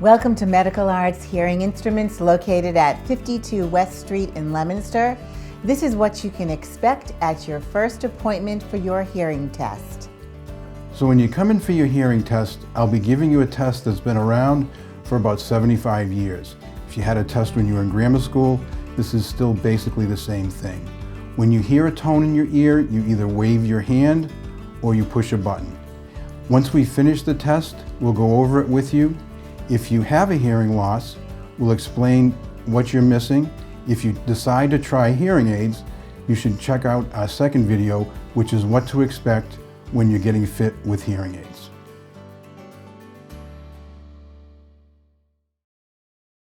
Welcome to Medical Arts Hearing Instruments, located at 52 West Street in Leominster. This is what you can expect at your first appointment for your hearing test. So when you come in for your hearing test, I'll be giving you a test that's been around for about 75 years. If you had a test when you were in grammar school, this is still basically the same thing. When you hear a tone in your ear, you either wave your hand or you push a button. Once we finish the test, we'll go over it with you. If you have a hearing loss, we'll explain what you're missing. If you decide to try hearing aids, you should check out our second video, which is what to expect when you're getting fit with hearing aids.